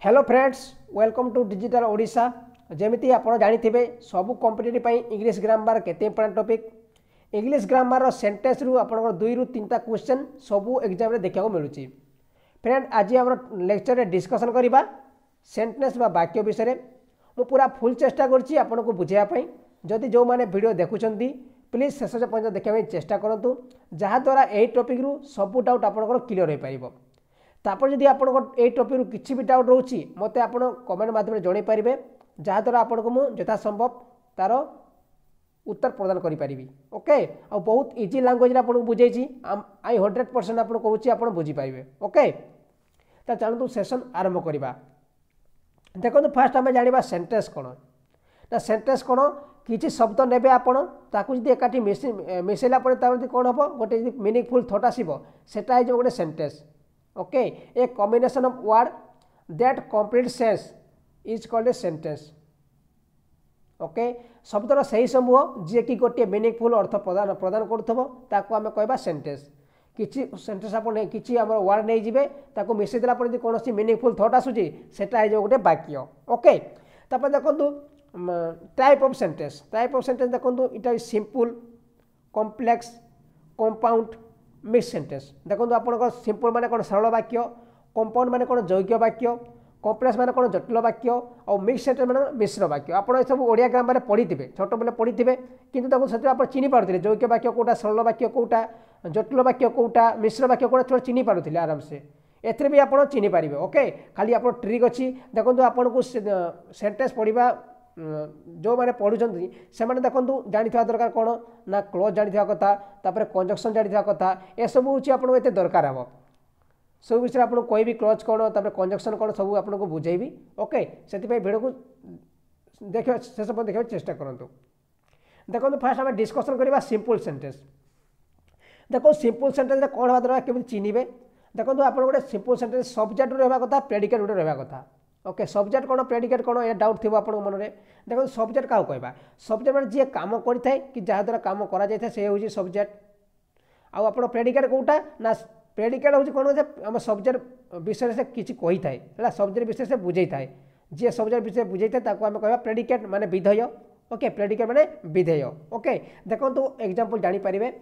Hello friends welcome to digital Odisha जमीती आप जानी सबू कॉम्पिटिटिव इंग्लिश ग्रामर केते important topic English grammar sentence रु आप दुई रु तीन क्वेश्चन सबू एग्जाम रे देखा मिलूँ फ्रेंड आज आम लेक्चर रे डिस्कसन करवा सेंटेंस बा वाक्य विषय मु पूरा फुल चेष्टा करछि आपनको बुझाइवाई जदि जो मैंने वीडियो देखुं प्लीज शेष पर्यटन देखा चेष्टा करूँ जहाद्वारा यही टॉपिक रु सबू डाउट आपंकर क्लीयर हो पार तापर जदि आप टॉपिक रु किसी भी डाउट रोचे मत आप कमेंट माध्यम जन पारे जहाद्वारा आपको मुझे यथासंभव तार उत्तर प्रदान करी ओके आ बहुत इजी लैंग्वेज आपको बुझे आई 100% आपको कहूँ आप बुझीपारे ओके तो चलते सेशन आरंभ करवा देखो फास्ट आम जाना सेंटेंस कौन ना सेंटेंस कौन किसी शब्द ने आपण ताकू जब एकाठी मिसेला कौन हम गोटे मीनिंगफुल थॉट आसो सेटा जो गोटे sentence okay a combination of word that complete sense is called a sentence okay शब्दर सही समूह जी कि गोटे मीनिंगफुल अर्थ प्रदान प्रदान करूँ आम कहवा सेंटेंस किसी सेंटेंस आप किसी आम वर्ड नहीं जाए ताको मिसेई देला पर कौन मीनिंगफुल थॉट आसूँ सेटा गोटे वाक्य ओके तापर देखो टाइप ऑफ सेंटेंस देखो इटा simple complex compound mix sentence देखो आप सिंपल माने कौन सरल वाक्य कंपाउंड माने कौन यौगिक वाक्य कॉम्प्लेक्स माने कौन जटिल वाक्य और मिक्स सेंटेंस माने मिश्र वाक्य आप सब ओडिया ग्रामर पढ़ी थे छोट बेले पढ़ी थे कि से आप चिन्ह पारे यौगिक वाक्य कौटा सरल वाक्य कौटा जटिल वाक्य कौटा मिश्र वाक्य कौटा चिन्ह पारे आराम से एथरे भी आप चिन्ह पारे ओके खाली आप ट्रिक अच्छी देखो आपको सेंटेंस पढ़ा जो मैंने पढ़ुं से देखो जानी दरकार कौन ना क्लोज जानी कथा तापर कंजक्शन जानी कथा ए सब हूँ आपको एत दरकार हम सब विषय आपको कहबी क्लोज कौन तापर कंजक्शन कौन सब आपको बुझेबी ओके से भिडियो को देख शेष पर्यटन देखा चेष्टा करूँ देखो फास्ट आम डिस्कसन करवा सिंपल सेंटेंस देखो सिंपल सेंटेंस कौन हवा दरकार केमी चिन्हे देखो आप गोटे सिंपल सेंटेंस सब्जेक्ट रहा कथा प्रेडिकेट गोटे रहा कथा ओके सब्जेक्ट कौन प्रेडिकेट कौन ये डाउट थी आप मन में देखो सब्जेक्ट क्या कहवा सब्जेक्ट मैंने जी काम करता कि जहाद्वारा कम कर सब्जेक्ट आप प्रेडिकेट कौटा ना प्रेडिकेट हूँ कौन आम सब्जेक्ट विषय से किसी कही था सब्जेक्ट विषय से बुझे था जी सब्जेक्ट विषय बुझे था आम कह प्रेडिकेट माने विधेय ओके प्रेडिकेट माने विधेय ओके देखो एग्जांपल जानीपारे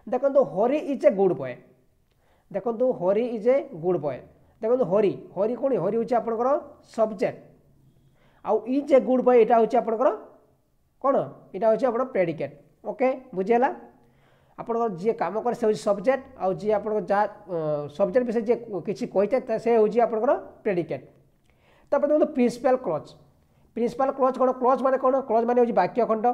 देखो Hari is a good boy देखो Hari is a good boy देखो हरि हरि कौन हरि हूँ आपंकर सब्जेक्ट आउ इज ए गुड बॉय यहाँ हूँ आपंकर कौन यहाँ हूँ आप प्रेडिकेट ओके बुझीगला आपंकर जी कम करे से सब्जेक्ट आउ जी आप सब्जेक्ट विषय जी किसी कही से हूँ आपंकर प्रेडिकेट तापर देखो प्रिंसिपल क्लज कौन क्लज माने कौन क्लज माने हूँ वाक्य खंड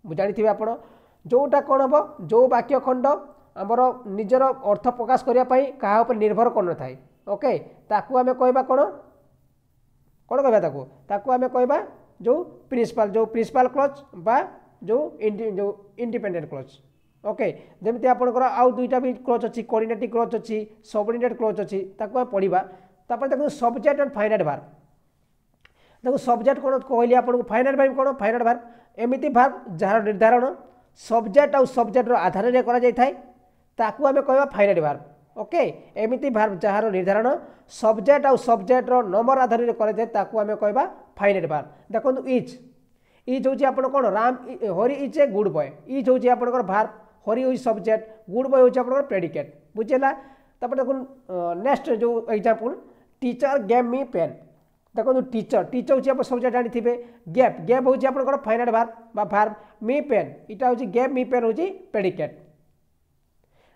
जानी आप जोटा कौन हम जो वाक्य खंड आमर निजर अर्थ प्रकाश करने क्या उपर निर्भर कर थाए ओके ताकू आमे कहबा कौन कौन कहबा ताकू आमे कहबा जो प्रिंसिपल क्लज बा जो इंडिपेंडेंट क्लज ओके जमी आपंकर आउ दुईटा भी क्लज अच्छी कोऑर्डिनेटिव क्लज अच्छी सबऑर्डिनेट क्लज अच्छी ताकू आमे पढ़िबा तापर देखो सब्जेक्ट एंड फाइनाइट वर्ब देखो सब्जेक्ट कौन कहली आपको फाइनाइट वर्ब कौन फाइनाइट वर्ब एमिति वर्ब जार निर्धारण सब्जेक्ट आउ सब्जेक्ट आधार में करा जाय थाए ताकू आमे कहबा फाइनाइट वर्ब ओके एमिति वर्ब जार निर्धारण सब्जेक्ट आउ सब्जेक्ट नंबर आधार में करे ताकू आमे कहबा फाइनाइट वर्ब देखो इज हूँ आप कौन Ram Hari is a good boy is हूँ आपंकर वर्ब हरि हूँ सब्जेक्ट गुड बॉय हूँ आप प्रेडिकेट बुझेगा तापर देखो नेक्स्ट जो example teacher gave me pen देखो टीचर हूँ आप सब्जेक्ट जानी गेप गेप हूँ आपंकर finite verb verb me pen यहाँ हूँ गेव मी पेन हूँ प्रेडिकेट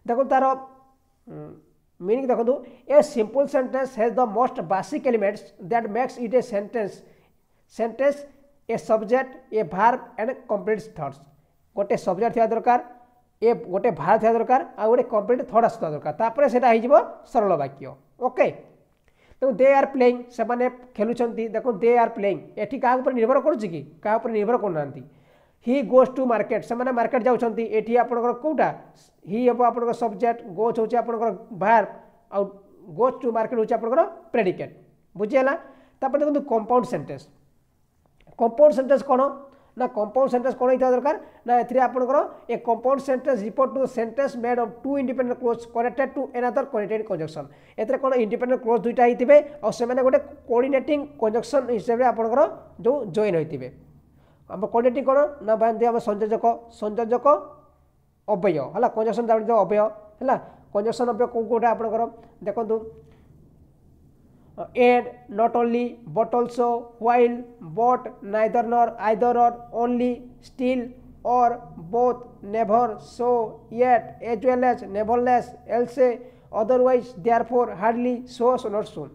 देखो तार मीनिंग देखो a simple sentence has the most basic elements that makes it a sentence a subject a verb and complete thoughts गोटे सब्जेक्ट थी दरकार ए गोटे वर्ब थी दरकार आ गोटे कंप्लीट थॉट आसुवा दरकार तापर सेटा हो सरल वाक्य ओके देखो दे आर प्लेइंग से माने खेलुचंती देखो दे आर प्लेइंग एठी का ऊपर निर्भर करूची कि का ऊपर निर्भर करनांती ही गोज टू मार्केट से माने मार्केट जाउछंती एठी आपनकर कोउटा ही हम आपनकर सब्जेक्ट गोज होची आपनकर वर्ब आ गोज टू मार्केट होची आपनकर प्रेडिकेट बुझियला तापर देखो कंपाउंड सेंटेंस कौन ना कंपाउंड सेंटेंस कौन होता दरकार ना एथिरे आपनकर a compound sentence report two sentence made of two independent clause connected to another coordinating conjunction एथिरे कोन इंडिपेंडेंट क्लोज दुईटा हिथिबे और से माने गोटे कोऑर्डिनेटिंग कंजक्शन हिसाब रे आपनकर जो जॉइन होइतिबे हम कोऑर्डिनेटिंग कोन ना बांधे हम संयोजक अव्यय हला कंजक्शन जानि जो अव्यय हला कंजक्शन अव्यय कोटा आपनकर देखंतु and not only but also while but neither nor either or only still or both never so yet as well as nevertheless else otherwise therefore hardly so not soon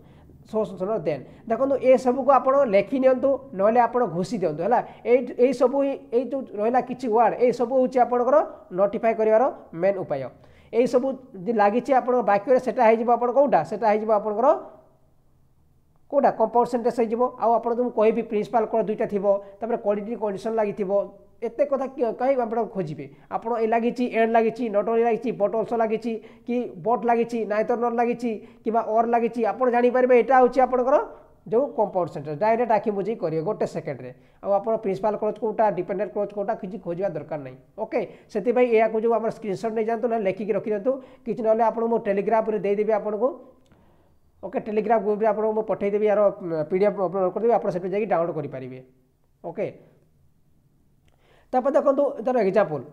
so not then देखो ये सब को आप लेखि नियंतु नहले आप घोषि दिंतु है सब ये जो रहा कि वार्ड ये सब हूँ आपंकर नोटिफाई कर मेन उपाय यही सब लगी आप वाक्य से कौटा से आपंकर कोटा कंपाउंड सेंटेंस हो आपड़ तुम कहि प्रिंसिपल कोड दुईटा थो क्वालिटी कंडीशन लगी एत कथा कहीं आप खोजे आप लगी एंड लगी नट ओनली लगी बट अल्सो लगी कि बट लगी नाइदर नर लगी कि और लगी आप जापर यहाँ हूँ आपंकर जो कंपाउंड सेंटेंस डायरेक्ट आखि बुझे करेंगे गोटे सेकेंड में आप प्रिंसिपल क्लोज कोटा डिपेंडेंट क्लोज कोटा किसी खोजा दरकार नहीं ओके से या जो आम स्क्रीनशॉट नहीं जातु ना लिखिक रखी दिंतु कि ना आपको टेलीग्राफ देदेवी आपको ओके टेलीग्राफ ग्रुप आपको पठेदेवी यार पीडीएफ अपलोड करदेवी आप डाउनलोड करेंगे ओके तापर देखो तार example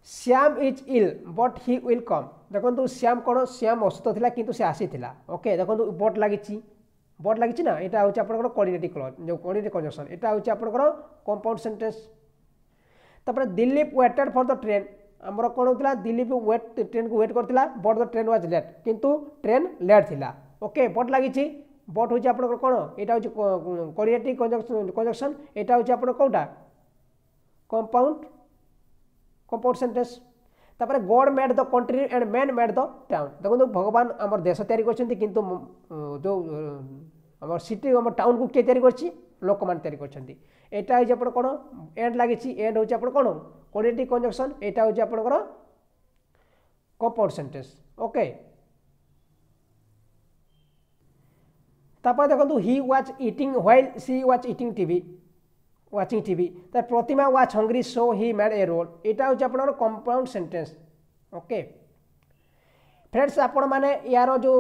Shyam is ill but he will come देखो श्याम कौन श्याम असुस्थ था किंतु से आसीला ओके देखो बट लगी ना यहाँ हूँ आपंकर कोऑर्डिनेटिंग क्लॉज जो कोऑर्डिनेटिंग कंजक्शन यहाँ हूँ आपंकर कंपाउंड सेंटेंस तापर Dilip waited for the train आमर कौन होता दिलीप ट्रेन को वेट करता but the train was late किंतु ट्रेन लेट थिला ओके बट लगी बट हूँ आपंकर कौन यहाँ हूँ कोऑर्डिनेटिंग कंजक्शन यहाँ हूँ आप कौटा कंपाउंड सेंटेंस तापर God made the country and man made the town देखो भगवान आम देश तैयारी करछन्ति किंतु जो आम सिटी आम टाउन को किए तैयारी करछि लोक मान तैयारी करछन्ति एटा हूँ आप कौन एंड लगी एंड हूँ आप कौन कोऑर्डिनेटिंग कंजक्शन यहाँ हूँ आपंकर कंपाउंड सेंटेंस ओके तापर देखो he was eating while she was eating TV watching TV Pratima was hungry so he made a roll यहाँ हूँ आप कंपाउंड सेंटेंस ओके फ्रेंड्स आपण मैंने यार जो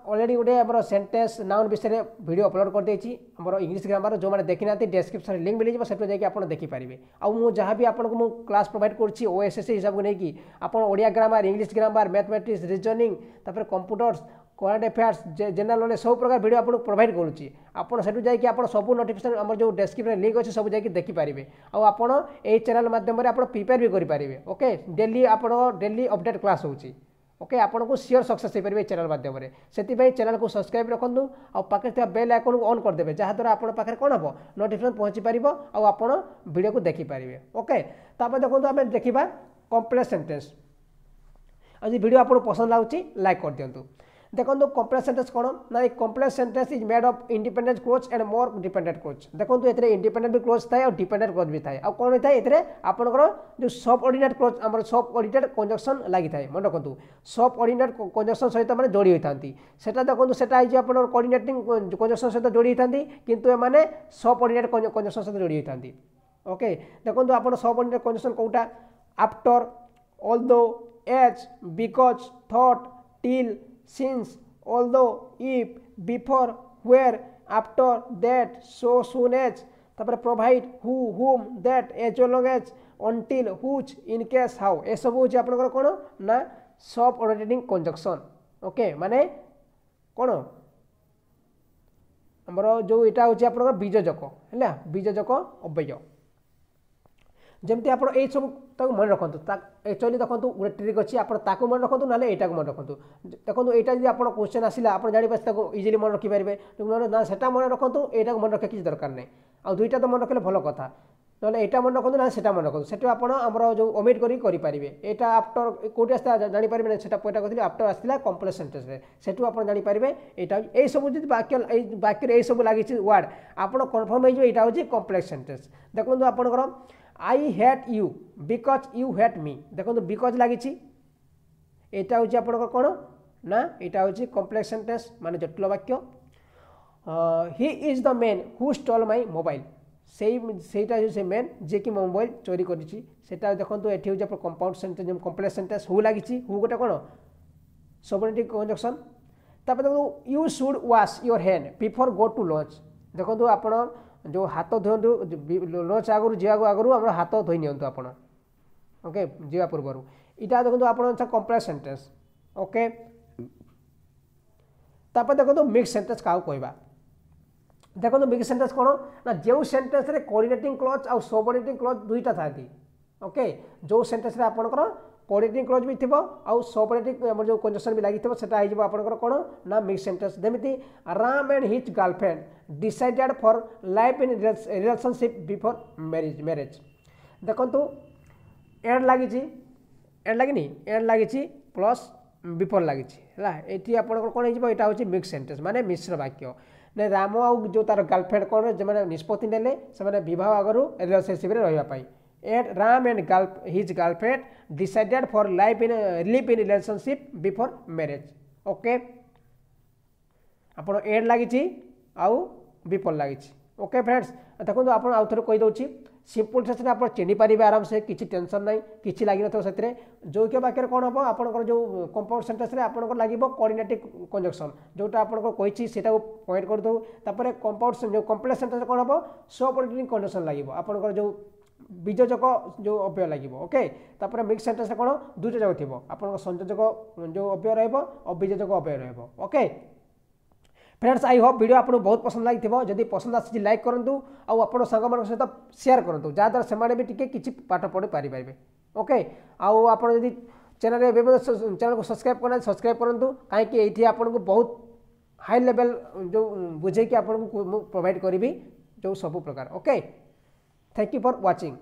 ऑलरेडी गोटे आम सेंटेंस नाउन विषय में वीडियो अपलोड कर देछि हमर इंग्लिश ग्रामर जो मैंने देखी ना डिस्क्रिप्शन लिंक मिल जाए से जाकि देखिपारे आउ जहाँ भी आपको क्लास प्रोवाइड करुँची ओएसएस हिसाब को लेकिन आप Odia grammar English grammar mathematics reasoning तापर computers current affairs general knowledge सब प्रकार वीडियो आपको प्रोवाइड करुँची आपड़ से जाकि आप सब नोटिफिकेशन आम जो डिस्क्रिप्शन लिंक अच्छे सब जाकि देखिपारे आपड़ यही चैनल माध्यम आप प्रिपेयर भी करेंगे ओके डेली आप डेली अपडेट क्लास होची ओके आपको सियोर सक्सेस हो पारे चैनल माध्यम से चैनल को सब्सक्राइब रखुँ आगे बेल आइकन को ऑन करदे जहाँद्वारा आप पाखे कौन हम नोटिफिकेशन पहुँची पार आप वीडियो को देखिपारे ओके तापर देखो आम देखा कम्प्लेक्स सेंटेंस आज वीडियो आपको पसंद लगुच लाइक कर दिंतु देखो कम्प्लेक्स सेंटेंस कौन ना complex sentence is made of independent clause and more dependent clause देखो ये इंडिपेंडेंट भी क्लोज थाए और डिपेंडेंट क्लोज भी थाए कौन होता है ये आपंकर जो सब ऑर्डिनेट क्लोज आम सब ऑर्डिनेट कंजक्शन लगी थाए मन रखु सब ऑर्डिनेट कंजक्शन सहित मैंने जोड़ी होता देखो से कोऑर्डिनेटिंग कंजक्शन सहित जोड़ी होता किंतु एमाने सब ऑर्डिनेट कंजक्शन सहित जोड़ी होता ओके देखो आप सब ऑर्डिनेट कंजक्शन कौटा after although as because though till since although if before where after that so soon as तापर provide who whom that as long as until which in case how ए सब हो आपनकर कोन ना सब ऑर्डिनेटिंग conjunction okay माने कोन हमर जो एटा हो आपनकर बीजजक हैला बीजजक अव्यय जमती आप सब मन रखु एक्चुअली देखो गोटे ट्रिक अच्छी आप मन रखु ना यहाँ मन रखु देखो यहाँ जी आप क्वेश्चन आसला आप जानते इजिली मन रखिपारे ना से मन रखु यहाँ मन रखा किसी दरकार नहीं आ दुईटा तो मन रखले भल कथा ना यहाँ मन रखु ना से मन रखु से आमर जो ओमिट करेंगे यहाँ आफ्टर कौटी आसला जानीपारे ना से कहते आफ्टर आसला कम्प्लेक्स सेंटेंस से आप जानीपारे यहाँ यही सब जो वाक्य यही सब लगी वार्ड आप कन्फर्म होता हूँ कम्प्लेक्स सेंटेंस देखो आपंकर I hate you because you hate me देखो बिकज लगी यहाँ हूँ आपंकर कौन ना यहाँ हूँ कम्प्लेक्स सेंटेंस माने जटिल वाक्य he is the man who stole my mobile ସେଇଟା ହେଉଛି ସେ ମେନ୍ ଯିଏକି ମୋ ମୋବାଇଲ ଚୋରି କରିଛି ସେଇଟା ଦେଖନ୍ତୁ ଏଠି ହେଉଛି ଆପଣ କମ୍ପାଉଣ୍ଡ ସେଣ୍ଟେନ୍ସ ଯେମିତି କମ୍ପ୍ଲେକ୍ସ ସେଣ୍ଟେନ୍ସ ହୁ ଲାଗିଛି ହୁ ଗୋଟେ କ'ଣ ସବର୍ଡିନେଟ୍ କଞ୍ଜକ୍ସନ୍ ତାପରେ ଦେଖନ୍ତୁ you should wash your hand before go to lunch ଦେଖନ୍ତୁ ଆପଣ ଯେଉଁ ହାତ ଧୁଅନ୍ତୁ ଲଞ୍ଚ ଆଗରୁ ଯିବାକୁ ଆଗରୁ ଆମର ହାତ ଧୋଇ ନିଅନ୍ତୁ ଆପଣ ଓକେ ଯିବା ପୂର୍ବରୁ ଏଇଟା ଦେଖନ୍ତୁ ଆପଣ କମ୍ପ୍ଲେକ୍ସ ସେଣ୍ଟେନ୍ସ ଓକେ ତାପରେ ଦେଖନ୍ତୁ ମିକ୍ସ ସେଣ୍ଟେନ୍ସ କାହାକୁ କହିବା ଦେଖନ୍ତୁ ମିକ୍ସ ସେଣ୍ଟେନ୍ସ କ'ଣ ନା ଯେଉଁ ସେଣ୍ଟେନ୍ସରେ କୋଅର୍ଡିନେଟିଂ କ୍ଲଜ୍ ଆଉ ସବର୍ଡିନେଟିଂ କ୍ଲଜ୍ ଦୁଇଟା ଥାନ୍ତି ଓକେ ଯେଉଁ ସେଣ୍ଟେନ୍ସରେ ଆପଣଙ୍କର କୋଅର୍ଡିନେଟିଂ କ୍ଲଜ୍ ବି ଥିବ ଆଉ ସବର୍ଡିନେଟିଂ ଆମର ଯେଉଁ କଞ୍ଜକ୍ସନ୍ ବି ଲାଗିଥିବ ସେଟା ହେଇଯିବ ଆପଣଙ୍କର କ'ଣ ନା ମିକ୍ସ ସେଣ୍ଟେନ୍ସ ଯେମିତି Ram and his girlfriend decided for life in relationship before marriage ଦେଖନ୍ତୁ ଏଣ୍ଡ ଲାଗିଛି ଏଣ୍ଡ ଲାଗିନି ଏଣ୍ଡ ଲାଗିଛି ପ୍ଲସ୍ ବିଫୋର୍ ଲାଗିଛି ହେଲା ଏଠି ଆପଣଙ୍କର କ'ଣ ହେଇଯିବ ଏଇଟା ହେଉଛି ମିକ୍ସ ସେଣ୍ଟେନ୍ସ ମାନେ ମିଶ୍ର ବାକ୍ୟ ନା ରାମ ଆଉ ଯେଉଁ ତାର ଗାର୍ଲଫ୍ରେଣ୍ଡ କ'ଣ ସେମାନେ ନିଷ୍ପତ୍ତି ନେଲେ ସେମାନେ ବିବାହ ଆଗରୁ ରିଲେସନସିପ୍ରେ ରହିବା ପାଇଁ Ram and his girlfriend decided for live in relationship before marriage okay আপনার এড লাগিছি আউ বিফোর লাগিছি ওকে ফ্রেন্ডস দেখুন আপনার আউ থরে কই দউছি সিম্পল সেন্সরে আপনার চিনি পারিবে আরামসে কিছু টেনশন নাই কিছু লাগি নথিব সেতরে যৌক্য বাক্যরে কোন হবো আপনার যে কম্পাউন্ড সেন্টেন্সরে আপনার লাগিব কোঅর্ডিনেটিং কনজংশন যেটা আপনার কইছি সেটা পয়েন্ট করে দেবো তারপরে কম্পাউন্ড যে কমপ্লেক্স সেন্টেন্সরে কোন হবো সবঅর্ডিনেটিং কনজংশন লাগিব আপনার যে বিযোজক যে অব্যয় লাগিব ওকে তারপরে মিক্স সেন্টেন্সরে কোন দুইটা যাক থিব আপনার সংযোজক যে অব্যয় রহব আর বিযোজক অব্যয় রহব okay friends I hope video आपको बहुत पसंद लगी जदि पसंद आसी लाइक करूँ आउ आप सांग सहित शेयर करूँ जहाँद्वारा से भी टी कि पाठ पढ़ी पारे ओके आउ आप चैनल चैनल को सब्सक्राइब करना सब्सक्राइब करूँ कहीं ये आपको बहुत हाई लेवल जो बुझे कि आपको प्रोवाइड करी जो सब प्रकार okay thank you for watching.